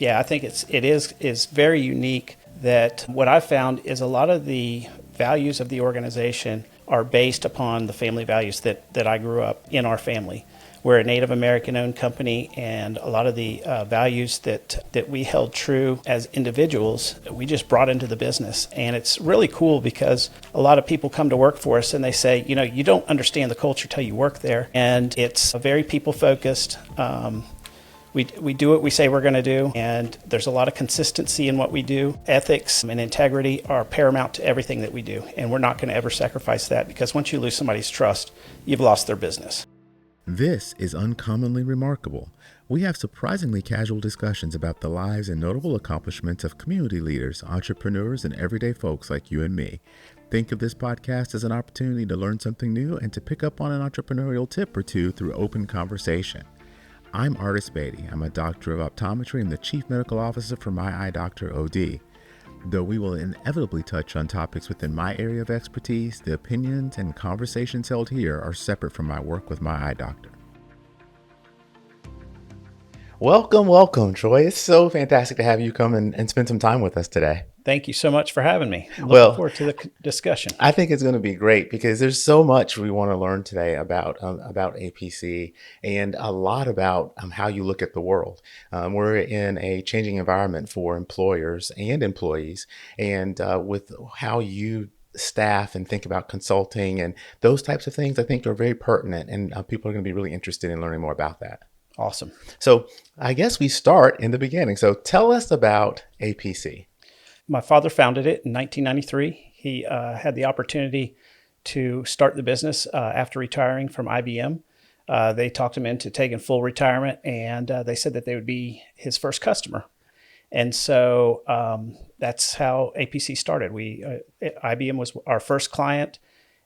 Yeah, I think it is very unique that what I've found is a lot of the values of the organization are based upon the family values that I grew up in our family. We're a Native American owned company, and a lot of the values that we held true as individuals, we just brought into the business. And it's really cool because a lot of people come to work for us and they say, you don't understand the culture till you work there. And it's very people focused. We do what we say we're going to do, and there's a lot of consistency in what we do. Ethics and integrity are paramount to everything that we do, and we're not going to ever sacrifice that, because once you lose somebody's trust, you've lost their business. This is Uncommonly Remarkable. We have surprisingly casual discussions about the lives and notable accomplishments of community leaders, entrepreneurs, and everyday folks like you and me. Think of this podcast as an opportunity to learn something new and to pick up on an entrepreneurial tip or two through open conversation. I'm Artis Beatty. I'm a doctor of optometry and the chief medical officer for My Eye Doctor OD. Though we will inevitably touch on topics within my area of expertise, the opinions and conversations held here are separate from my work with My Eye Doctor. Welcome, Troy. It's so fantastic to have you come and spend some time with us today. Thank you so much for having me. I'm looking forward to the discussion. I think it's going to be great because there's so much we want to learn today about APC and a lot about how you look at the world. We're in a changing environment for employers and employees, and with how you staff and think about consulting and those types of things, I think are very pertinent, and people are going to be really interested in learning more about that. Awesome. So I guess we start in the beginning. So tell us about APC. My father founded it in 1993. He had the opportunity to start the business after retiring from IBM. They talked him into taking full retirement, and they said that they would be his first customer. And so that's how APC started. IBM was our first client,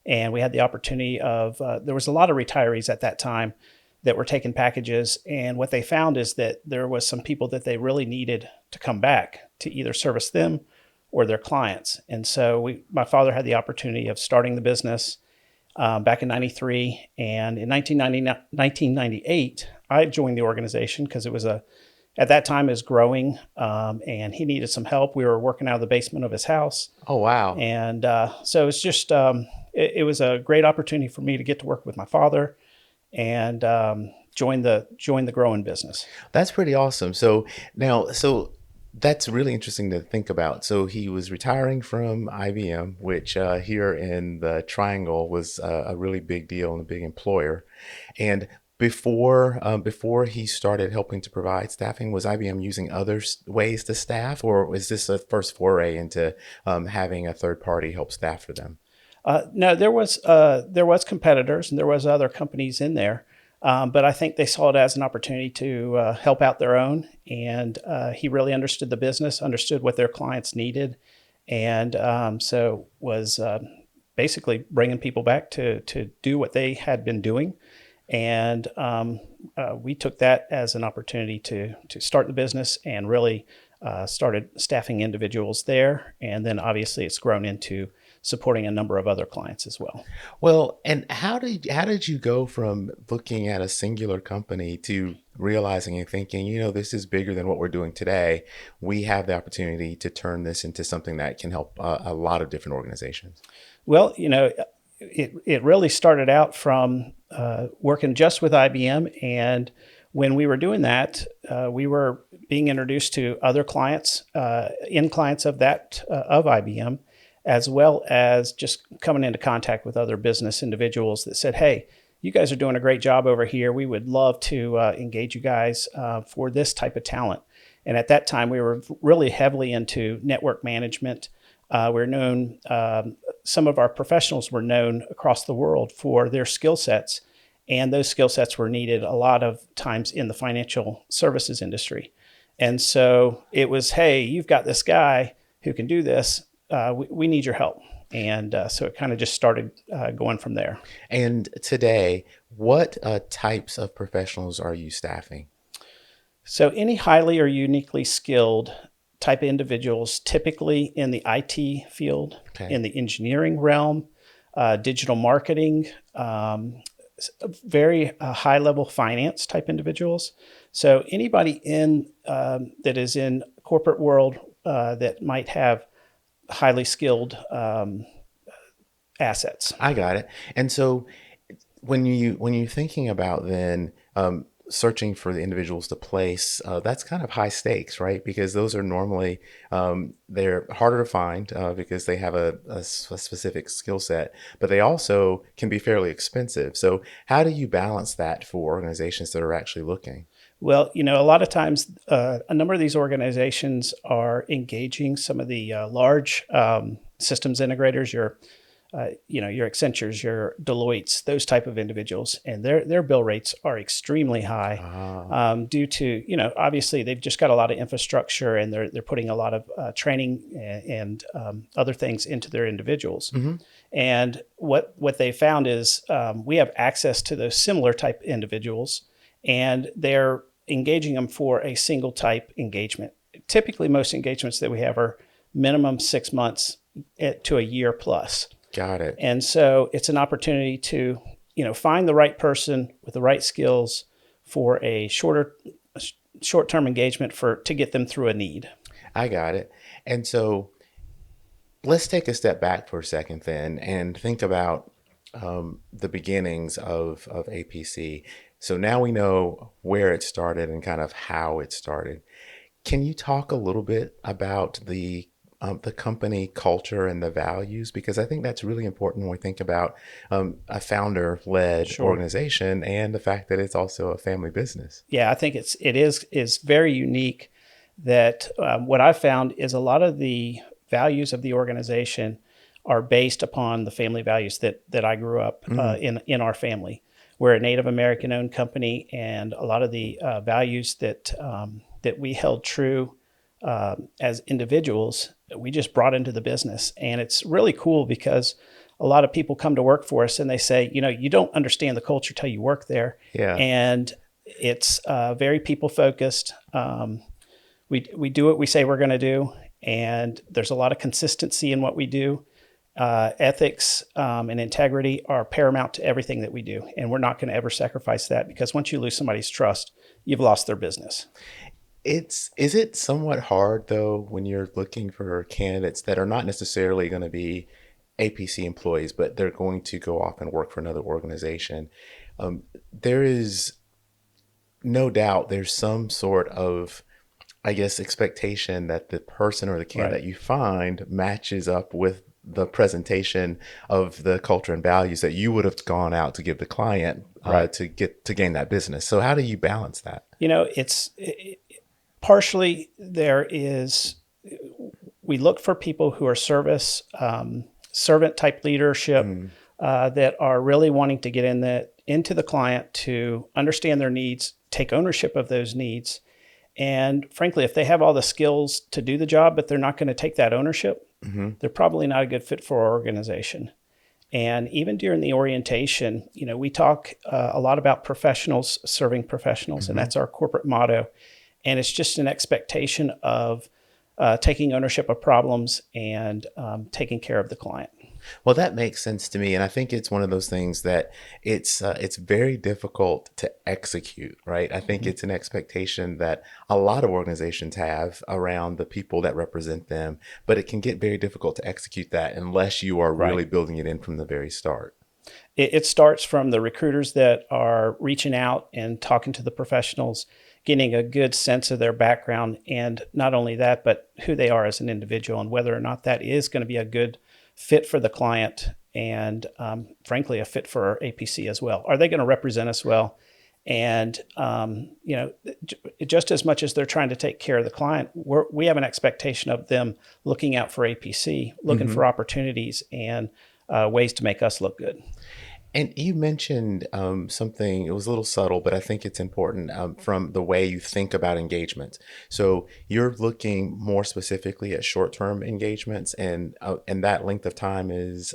and we had the opportunity of, there was a lot of retirees at that time that were taking packages. And what they found is that there was some people that they really needed to come back to either service them or their clients. And so my father had the opportunity of starting the business back in 93. And in 1998, I joined the organization because it was at that time, it was growing, and he needed some help. We were working out of the basement of his house. Oh, wow. And so it's just, it was a great opportunity for me to get to work with my father and join the growing business. That's pretty awesome. So that's really interesting to think about. So he was retiring from IBM, which here in the Triangle was a really big deal and a big employer. And before he started helping to provide staffing, was IBM using other ways to staff, or was this a first foray into having a third party help staff for them? No, there was competitors and there was other companies in there, but I think they saw it as an opportunity to help out their own. And he really understood the business, understood what their clients needed, and so was basically bringing people back to do what they had been doing. And we took that as an opportunity to start the business and really started staffing individuals there. And then obviously it's grown into supporting a number of other clients as well. Well, and how did you go from looking at a singular company to realizing and thinking, this is bigger than what we're doing today. We have the opportunity to turn this into something that can help a lot of different organizations? Well, it really started out from working just with IBM. And when we were doing that, we were being introduced to other clients, end clients of IBM, as well as just coming into contact with other business individuals that said, hey, you guys are doing a great job over here. We would love to engage you guys for this type of talent. And at that time, we were really heavily into network management. We're known, some of our professionals were known across the world for their skill sets, and those skill sets were needed a lot of times in the financial services industry. And so it was, hey, you've got this guy who can do this. We need your help. And so it kind of just started going from there. And today, what types of professionals are you staffing? So any highly or uniquely skilled type of individuals, typically in the IT field, Okay. in the engineering realm, digital marketing, very high level finance type individuals. So anybody in that is in corporate world that might have highly skilled assets. I got it. And so when you're thinking about then searching for the individuals to place, that's kind of high stakes, right? Because those are normally they're harder to find because they have a specific skill set, but they also can be fairly expensive. So how do you balance that for organizations that are actually looking? Well, a lot of times, a number of these organizations are engaging some of the large systems integrators, your Accentures, your Deloittes, those type of individuals, and their bill rates are extremely high due to obviously they've just got a lot of infrastructure and they're putting a lot of training and other things into their individuals. And what they found is we have access to those similar type individuals, and they're engaging them for a single type engagement. Typically, most engagements that we have are minimum 6 months to a year plus. Got it. And so it's an opportunity to, find the right person with the right skills for a short-term engagement to get them through a need. I got it. And so let's take a step back for a second then and think about the beginnings of APC. So now we know where it started and kind of how it started. Can you talk a little bit about the company culture and the values? Because I think that's really important when we think about a founder-led organization and the fact that it's also a family business. Yeah, I think it is very unique that what I've found is a lot of the values of the organization are based upon the family values that I grew up in our family. We're a Native American owned company, and a lot of the values that we held true as individuals, we just brought into the business. And it's really cool because a lot of people come to work for us and they say, you don't understand the culture till you work there. Yeah. And it's very people focused. We do what we say we're going to do, and there's a lot of consistency in what we do. Ethics and integrity are paramount to everything that we do, and we're not going to ever sacrifice that, because once you lose somebody's trust, you've lost their business. Is it somewhat hard though when you're looking for candidates that are not necessarily going to be APC employees, but they're going to go off and work for another organization? There is no doubt there's some sort of, I guess, expectation that the person or the candidate you find matches up with the presentation of the culture and values that you would have gone out to give the client to gain that business. So how do you balance that? Partially we look for people who are servant type leadership that are really wanting to get into the client to understand their needs, take ownership of those needs. And frankly, if they have all the skills to do the job, but they're not going to take that ownership, they're probably not a good fit for our organization. And even during the orientation, we talk a lot about professionals serving professionals, and that's our corporate motto. And it's just an expectation of taking ownership of problems and taking care of the client. Well, that makes sense to me, and I think it's one of those things that it's very difficult to execute, right? I think it's an expectation that a lot of organizations have around the people that represent them, but it can get very difficult to execute that unless you are really building it in from the very start. It starts from the recruiters that are reaching out and talking to the professionals, getting a good sense of their background, and not only that, but who they are as an individual and whether or not that is going to be a good fit for the client and frankly, a fit for our APC as well. Are they going to represent us well? And, just as much as they're trying to take care of the client, we have an expectation of them looking out for APC, looking for opportunities and ways to make us look good. And you mentioned something, it was a little subtle, but I think it's important from the way you think about engagements. So you're looking more specifically at short-term engagements, and that length of time is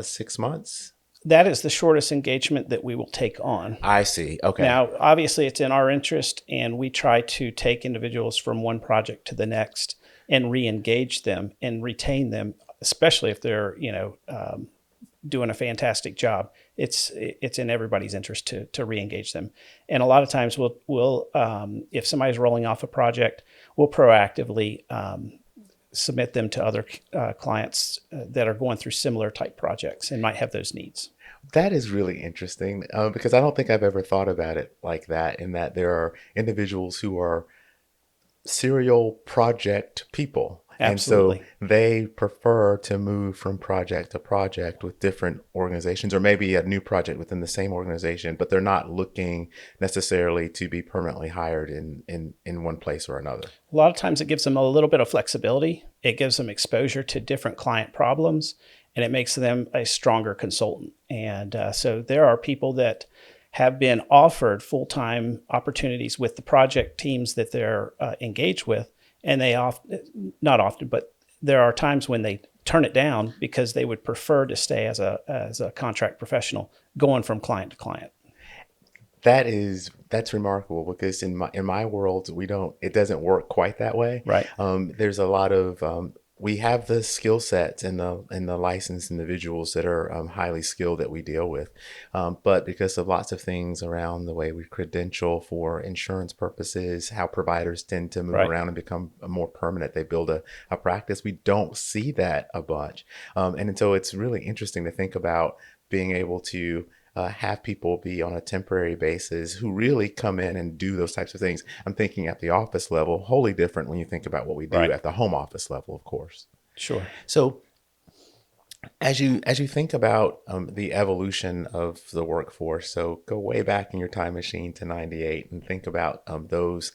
6 months? That is the shortest engagement that we will take on. I see. Okay. Now, obviously, it's in our interest, and we try to take individuals from one project to the next and re-engage them and retain them, especially if they're, doing a fantastic job. it's in everybody's interest to re-engage them. And a lot of times we'll if somebody's rolling off a project, we'll proactively submit them to other clients that are going through similar type projects and might have those needs. That is really interesting because I don't think I've ever thought about it like that, in that there are individuals who are serial project people. And so Absolutely. they prefer to move from project to project with different organizations, or maybe a new project within the same organization, but they're not looking necessarily to be permanently hired in one place or another. A lot of times it gives them a little bit of flexibility. It gives them exposure to different client problems, and it makes them a stronger consultant. And so there are people that have been offered full-time opportunities with the project teams that they're engaged with, and not often, but there are times when they turn it down because they would prefer to stay as a contract professional, going from client to client. That's remarkable, because in my world it doesn't work quite that way. Right. There's a lot of we have the skill sets and the licensed individuals that are highly skilled that we deal with, but because of lots of things around the way we credential for insurance purposes, how providers tend to move Right. around and become more permanent, they build a practice. We don't see that a bunch, and so it's really interesting to think about being able to have people be on a temporary basis who really come in and do those types of things. I'm thinking at the office level, wholly different when you think about what we do Right. at the home office level, of course. Sure. So as you think about the evolution of the workforce, so go way back in your time machine to '98 and think about those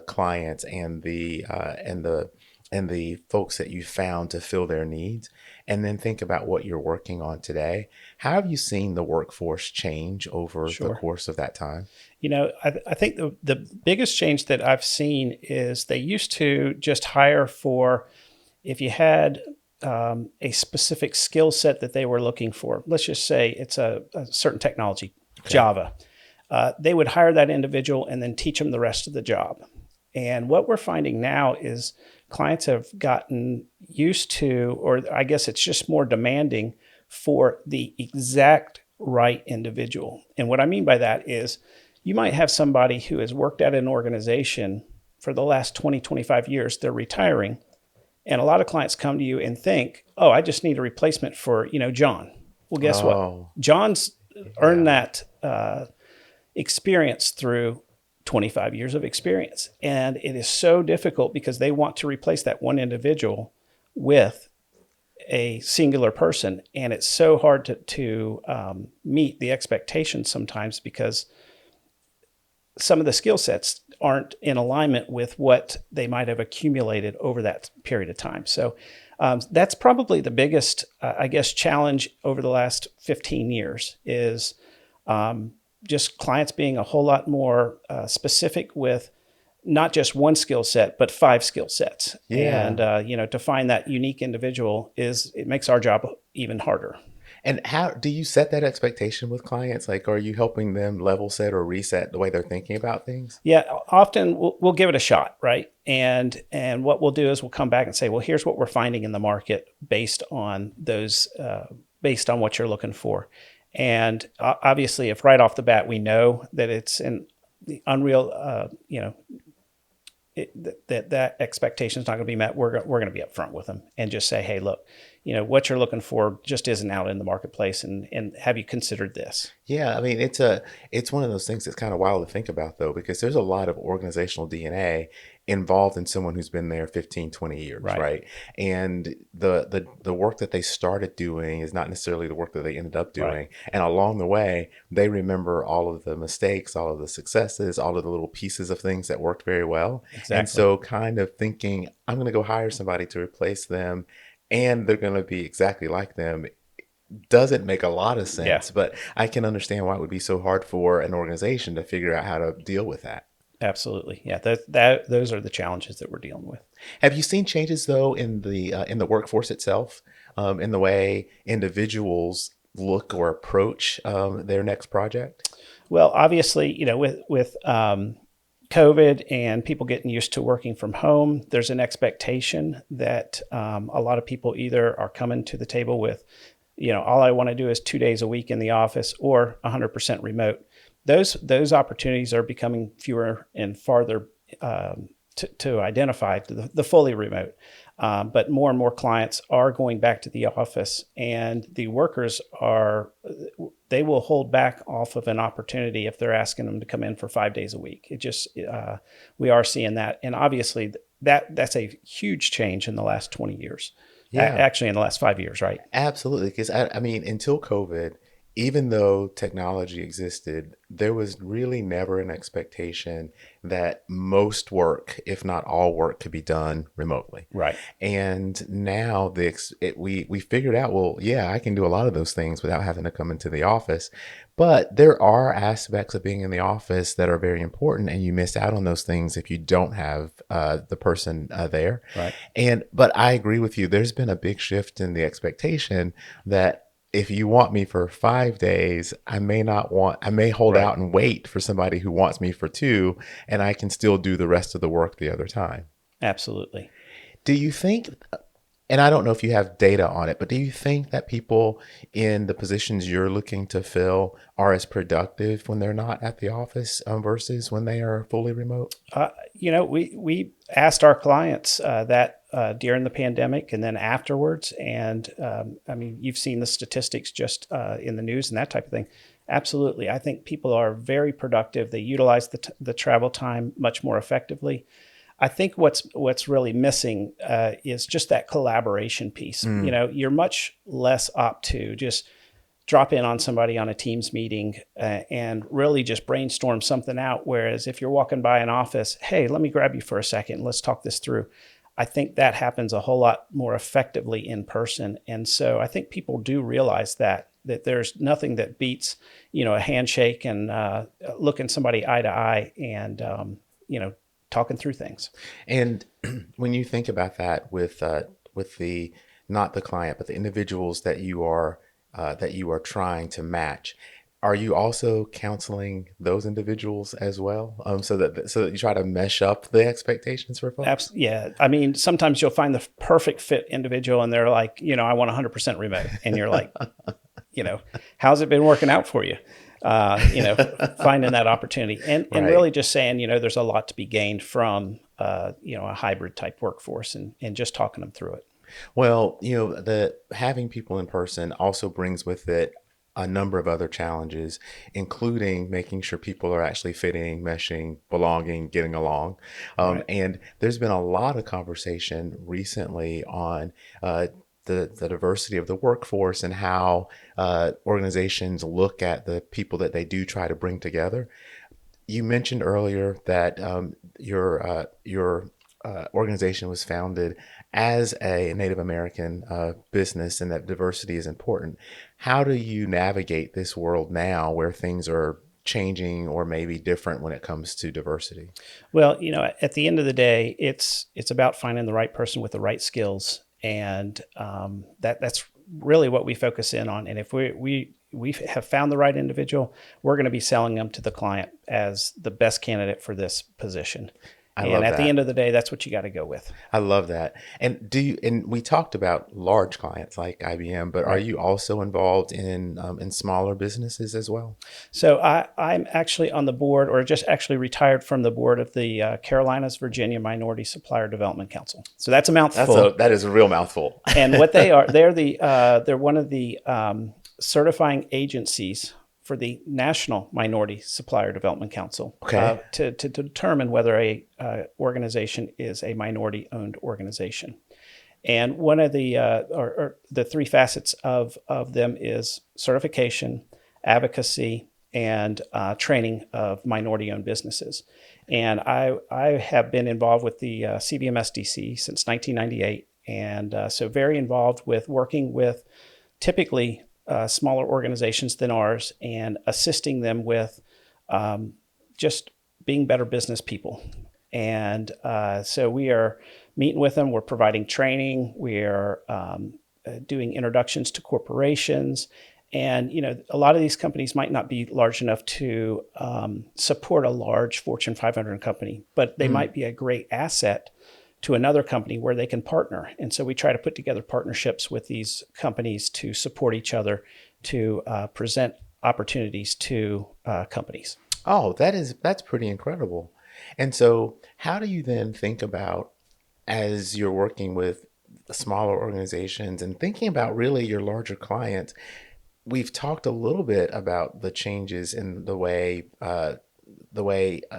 clients and the folks that you found to fill their needs, and then think about what you're working on today. How have you seen the workforce change over the Sure. course of that time? I think the biggest change that I've seen is they used to just hire for, if you had a specific skill set that they were looking for. Let's just say it's a certain technology, Okay. Java. They would hire that individual and then teach them the rest of the job. And what we're finding now is clients have gotten used to, or I guess it's just more demanding for the exact right individual. And what I mean by that is you might have somebody who has worked at an organization for the last 20, 25 years, they're retiring. And a lot of clients come to you and think, oh, I just need a replacement for, John. Well, guess what? Oh, John's earned that experience through 25 years of experience. And it is so difficult because they want to replace that one individual with a singular person. And it's so hard to meet the expectations sometimes because some of the skill sets aren't in alignment with what they might have accumulated over that period of time. So that's probably the biggest, challenge over the last 15 years is just clients being a whole lot more specific with not just one skill set, but 5 skill sets. Yeah. And, to find that unique individual it makes our job even harder. And how do you set that expectation with clients? Like, are you helping them level set or reset the way they're thinking about things? Yeah, often we'll give it a shot, right? And what we'll do is we'll come back and say, well, here's what we're finding in the market based on what you're looking for. And obviously, if right off the bat we know that it's in the unreal, that expectation is not going to be met, we're going to be upfront with them and just say, hey, look, what you're looking for just isn't out in the marketplace, and have you considered this? Yeah, I mean, it's one of those things that's kind of wild to think about, though, because there's a lot of organizational DNA involved in someone who's been there 15, 20 years, right? And the work that they started doing is not necessarily the work that they ended up doing. Right. And along the way, they remember all of the mistakes, all of the successes, all of the little pieces of things that worked very well. Exactly. And so kind of thinking, I'm going to go hire somebody to replace them, and they're going to be exactly like them, doesn't make a lot of sense. Yeah. But I can understand why it would be so hard for an organization to figure out how to deal with that. Absolutely. Yeah. Those are the challenges that we're dealing with. Have you seen changes, though, in the workforce itself, in the way individuals look or approach their next project? Well, obviously, with COVID and people getting used to working from home, there's an expectation that a lot of people either are coming to the table with all I want to do is 2 days a week in the office or 100% remote. Those opportunities are becoming fewer and farther to identify the fully remote. But more and more clients are going back to the office, and the workers they will hold back off of an opportunity if they're asking them to come in for 5 days a week. We are seeing that. And obviously that's a huge change in the last 20 years. Yeah, Actually in the last 5 years, right? absolutely. Because I mean, until COVID, even though technology existed, there was really never an expectation that most work, if not all work, could be done remotely. Right. And now we figured out, well, yeah, I can do a lot of those things without having to come into the office. But there are aspects of being in the office that are very important, and you miss out on those things if you don't have the person there. Right. But I agree with you. There's been a big shift in the expectation that if you want me for 5 days, I may hold Right. out and wait for somebody who wants me for 2, and I can still do the rest of the work the other time. Absolutely. Do you think, and I don't know if you have data on it, but do you think that people in the positions you're looking to fill are as productive when they're not at the office versus when they are fully remote? We asked our clients that during the pandemic and then afterwards, and I mean, you've seen the statistics just in the news and that type of thing. Absolutely, I think people are very productive. They utilize the travel time much more effectively. I think what's really missing is just that collaboration piece. You're much less apt to just drop in on somebody on a Teams meeting and really just brainstorm something out. Whereas if you're walking by an office, hey, let me grab you for a second. Let's talk this through. I think that happens a whole lot more effectively in person. And so I think people do realize that there's nothing that beats, a handshake and looking somebody eye to eye and, talking through things. And when you think about that with the not the client, but the individuals that you are trying to match, are you also counseling those individuals as well, so that you try to mesh up the expectations for folks? Yeah. I mean, sometimes you'll find the perfect fit individual and they're like, I want 100% remote. And you're like, how's it been working out for you? Finding that opportunity and Right. really just saying, there's a lot to be gained from, a hybrid type workforce and just talking them through it. Well, the having people in person also brings with it a number of other challenges, including making sure people are actually fitting, meshing, belonging, getting along. Right. And there's been a lot of conversation recently on the diversity of the workforce and how organizations look at the people that they do try to bring together. You mentioned earlier that your organization was founded as a Native American business and that diversity is important. How do you navigate this world now where things are changing or maybe different when it comes to diversity? Well, at the end of the day, it's about finding the right person with the right skills. And that's really what we focus in on. And if we have found the right individual, we're going to be selling them to the client as the best candidate for this position. I And love at that. the end of the day, that's what you got to go with. I love that. And and we talked about large clients like IBM, but are Right. you also involved in smaller businesses as well? So I'm actually on the board, or just actually retired from the board of the Carolinas, Virginia Minority Supplier Development Council. So that's a mouthful. That is a real mouthful. And what they are, they're one of the certifying agencies for the National Minority Supplier Development Council. Okay. To determine whether a organization is a minority-owned organization. And one of the or the three facets of them is certification, advocacy, and training of minority-owned businesses. And I have been involved with the CBMSDC since 1998, and so very involved with working with typically smaller organizations than ours and assisting them with just being better business people. And so we are meeting with them. We're providing training. We're doing introductions to corporations. And, a lot of these companies might not be large enough to support a large Fortune 500 company, but they might be a great asset to another company where they can partner. And so we try to put together partnerships with these companies to support each other, to present opportunities to companies. Oh, that's pretty incredible. And so, how do you then think about as you're working with smaller organizations and thinking about really your larger clients? We've talked a little bit about the changes in the way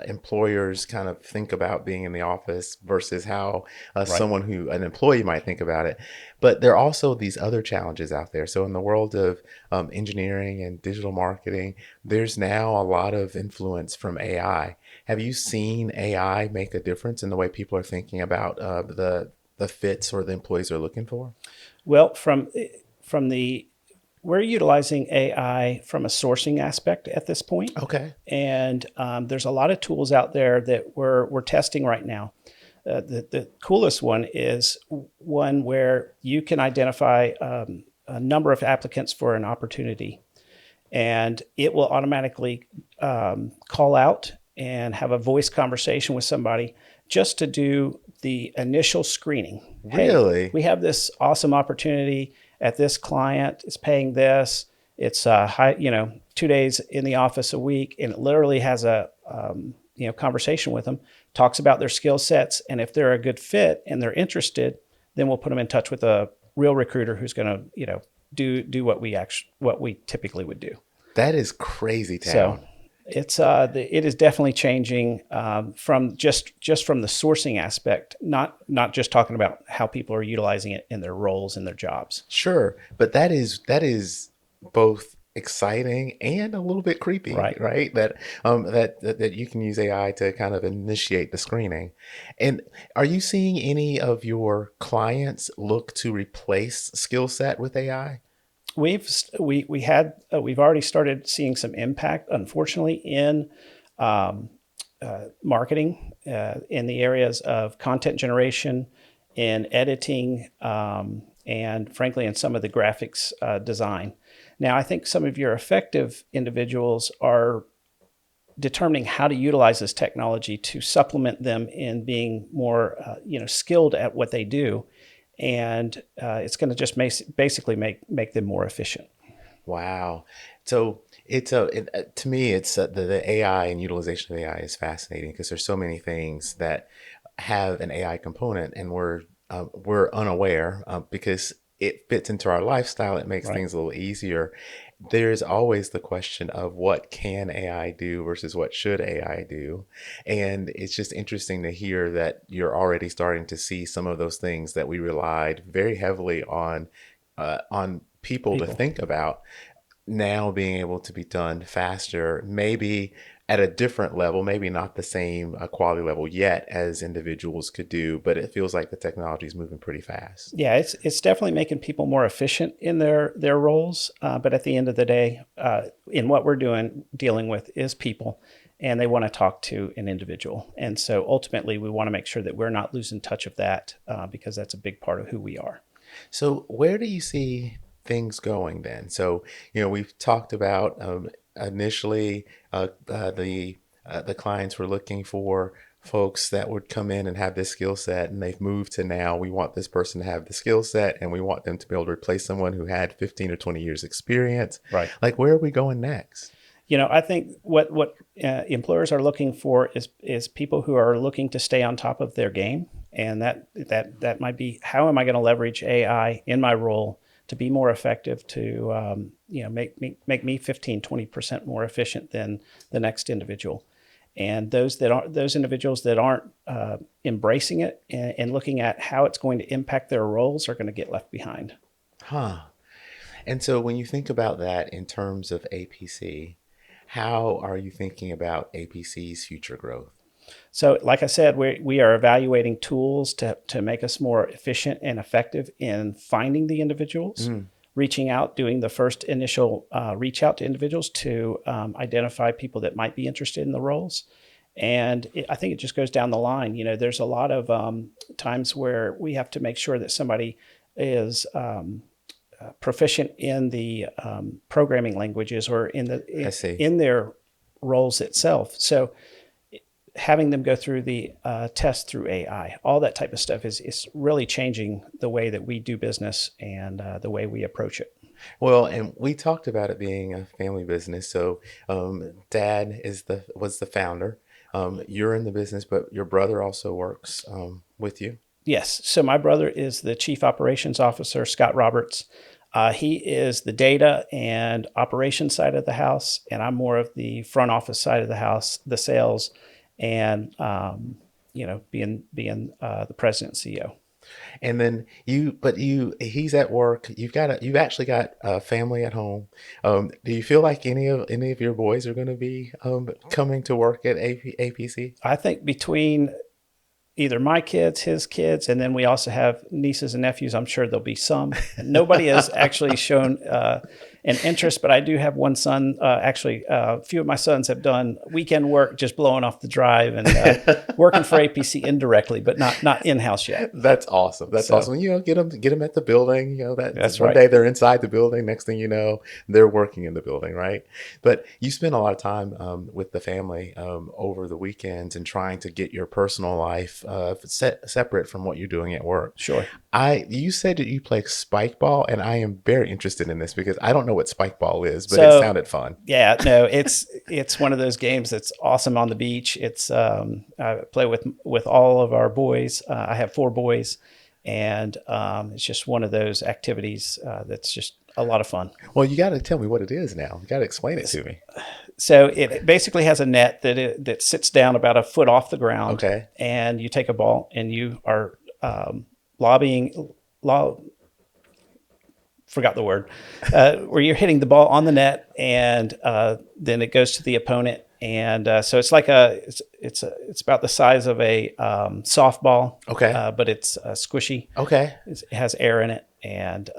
employers kind of think about being in the office versus how Right. an employee might think about it. But there are also these other challenges out there. So in the world of engineering and digital marketing, there's now a lot of influence from AI. Have you seen AI make a difference in the way people are thinking about the fits or the employees they're looking for? Well, from the we're utilizing AI from a sourcing aspect at this point, Okay. and there's a lot of tools out there that we're testing right now. The coolest one is one where you can identify a number of applicants for an opportunity, and it will automatically call out and have a voice conversation with somebody just to do the initial screening. Hey, Really? we have this awesome opportunity at this client. It's paying this. It's high, 2 days in the office a week, and it literally has a conversation with them, talks about their skill sets, and if they're a good fit and they're interested, then we'll put them in touch with a real recruiter who's going to do what we typically would do. That is crazy So town. it is definitely changing from just from the sourcing aspect, not just talking about how people are utilizing it in their roles and their jobs. Sure, but that is both exciting and a little bit creepy, Right. right? That you can use AI to kind of initiate the screening. And are you seeing any of your clients look to replace skill set with AI? We've already started seeing some impact, unfortunately, in um, marketing, in the areas of content generation, in editing, and frankly, in some of the graphics design. Now, I think some of your effective individuals are determining how to utilize this technology to supplement them in being more, skilled at what they do, and it's going to just basically make them more efficient. Wow. So to me, it's the AI and utilization of AI is fascinating because there's so many things that have an AI component, and we're unaware because it fits into our lifestyle. It makes Right. things a little easier. There's always the question of what can AI do versus what should AI do, and it's just interesting to hear that you're already starting to see some of those things that we relied very heavily on people to People. think about now being able to be done faster, maybe at a different level, maybe not the same quality level yet as individuals could do, but it feels like the technology is moving pretty fast. Yeah, it's definitely making people more efficient in their roles. But at the end of the day, in what we're dealing with is people, and they want to talk to an individual. And so ultimately, we want to make sure that we're not losing touch of that because that's a big part of who we are. So, where do you see things going then? So, we've talked about initially the clients were looking for folks that would come in and have this skill set, and they've moved to now we want this person to have the skill set, and we want them to be able to replace someone who had 15 or 20 years experience. Right. Like, where are we going next? I think what employers are looking for is people who are looking to stay on top of their game, and that might be, how am I going to leverage AI in my role to be more effective, to make me 15-20% more efficient than the next individual. And those individuals that aren't embracing it and looking at how it's going to impact their roles are going to get left behind. Huh. And so when you think about that in terms of APC, how are you thinking about APC's future growth? So, like I said, we are evaluating tools to make us more efficient and effective in finding the individuals, Mm. reaching out, doing the first initial reach out to individuals to identify people that might be interested in the roles. And I think it just goes down the line. There's a lot of times where we have to make sure that somebody is proficient in the programming languages or I see. in their roles itself. So having them go through the test through AI, all that type of stuff is really changing the way that we do business and the way we approach it. Well, and we talked about it being a family business. So, Dad was the founder. You're in the business, but your brother also works with you. Yes. So my brother is the chief operations officer, Scott Roberts. He is the data and operations side of the house, and I'm more of the front office side of the house, the sales, and being the president and CEO. And then he's at work. You've actually got a family at home. Do you feel like any of your boys are going to be coming to work at APC? I think between either my kids, his kids, and then we also have nieces and nephews. I'm sure there'll be some. Nobody has actually shown an interest, but I do have one son. A few of my sons have done weekend work, just blowing off the drive and working for APC indirectly, but not in house yet. That's awesome. That's awesome. Get them at the building. That's one right. day they're inside the building. Next thing you know, they're working in the building, right? But you spend a lot of time with the family over the weekends and trying to get your personal life separate from what you're doing at work. Sure. You said that you play spikeball, and I am very interested in this because I don't know what spikeball is, but it sounded fun. Yeah, no, it's one of those games that's awesome on the beach. It's I play with all of our boys. I have 4 boys, and it's just one of those activities that's just a lot of fun. Well, you got to tell me what it is now. You got to explain it to me. So it basically has a net that sits down about a foot off the ground. Okay. And you take a ball and you are forgot the word, where you're hitting the ball on the net, and then it goes to the opponent. And so it's like it's about the size of a softball. Okay. But it's squishy. Okay. It has air in it, and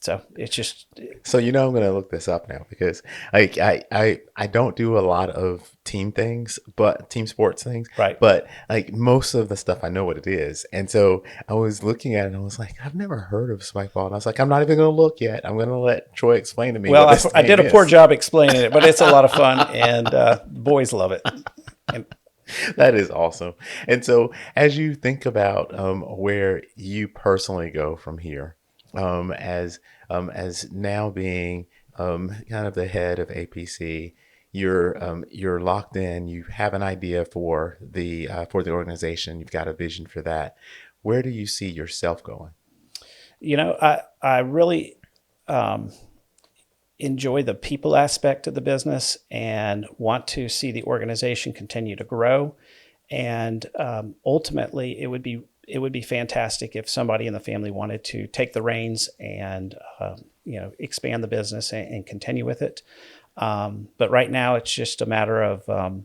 so it's just. So I'm going to look this up now because I don't do a lot of team things, but team sports things. Right. But like most of the stuff, I know what it is, and so I was looking at it and I was like, I've never heard of spikeball, and I was like, I'm not even going to look yet. I'm going to let Troy explain to me. Well, what this I did a game poor is. job explaining it, but it's a lot of fun, and boys love it. And, that is awesome. And so as you think about where you personally go from here, as now being kind of the head of APC, you're locked in. You have an idea for the organization. You've got a vision for that. Where do you see yourself going? I really enjoy the people aspect of the business and want to see the organization continue to grow. And ultimately, it would be fantastic if somebody in the family wanted to take the reins and expand the business and continue with it. But right now, it's just a matter of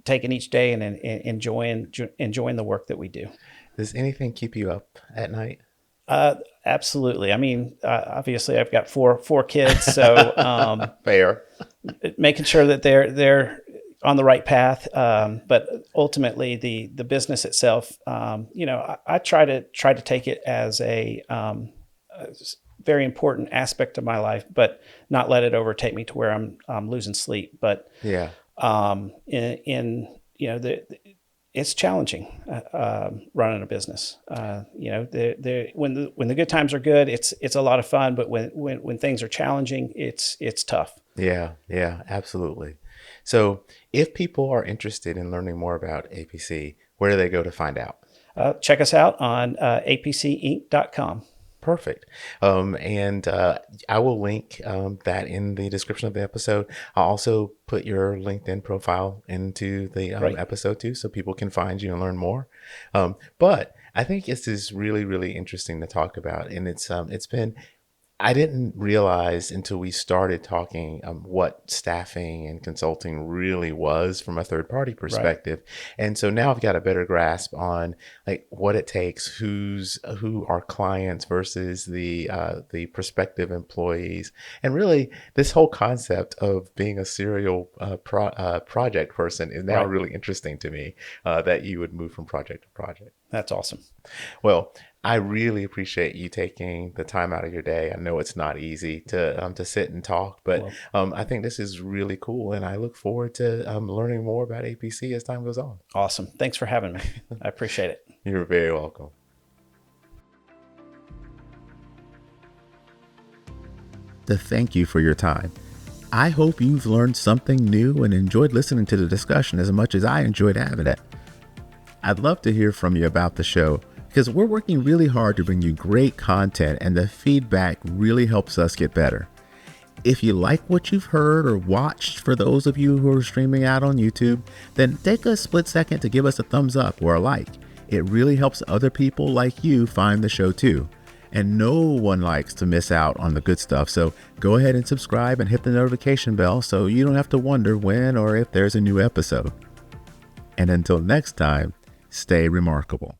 taking each day and enjoying the work that we do. Does anything keep you up at night? Absolutely. I mean, obviously, I've got four kids, so Fair. Making sure that they're on the right path. But ultimately, the business itself, I try to take it as a very important aspect of my life, but not let it overtake me to where I'm losing sleep. But yeah, it's challenging running a business. When the good times are good, it's a lot of fun. But when things are challenging, it's tough. Yeah, absolutely. So if people are interested in learning more about APC, where do they go to find out? Check us out on apcinc.com. Perfect. And I will link that in the description of the episode. I'll also put your LinkedIn profile into the episode too, so people can find you and learn more. But I think this is really, really interesting to talk about. And I didn't realize until we started talking what staffing and consulting really was from a third party perspective. Right. And so now I've got a better grasp on like what it takes, who are clients versus the prospective employees. And really this whole concept of being a serial project person is now really interesting to me, that you would move from project to project. That's awesome. Well, I really appreciate you taking the time out of your day. I know it's not easy to sit and talk, but Well, I think this is really cool, and I look forward to learning more about APC as time goes on. awesome. Thanks for having me. I appreciate it. You're very welcome. Thank you for your time. I hope you've learned something new and enjoyed listening to the discussion as much as I enjoyed having it. I'd love to hear from you about the show because we're working really hard to bring you great content, and the feedback really helps us get better. If you like what you've heard or watched, for those of you who are streaming out on YouTube, then take a split second to give us a thumbs up or a like. It really helps other people like you find the show too. And no one likes to miss out on the good stuff, so go ahead and subscribe and hit the notification bell so you don't have to wonder when or if there's a new episode. And until next time, stay remarkable.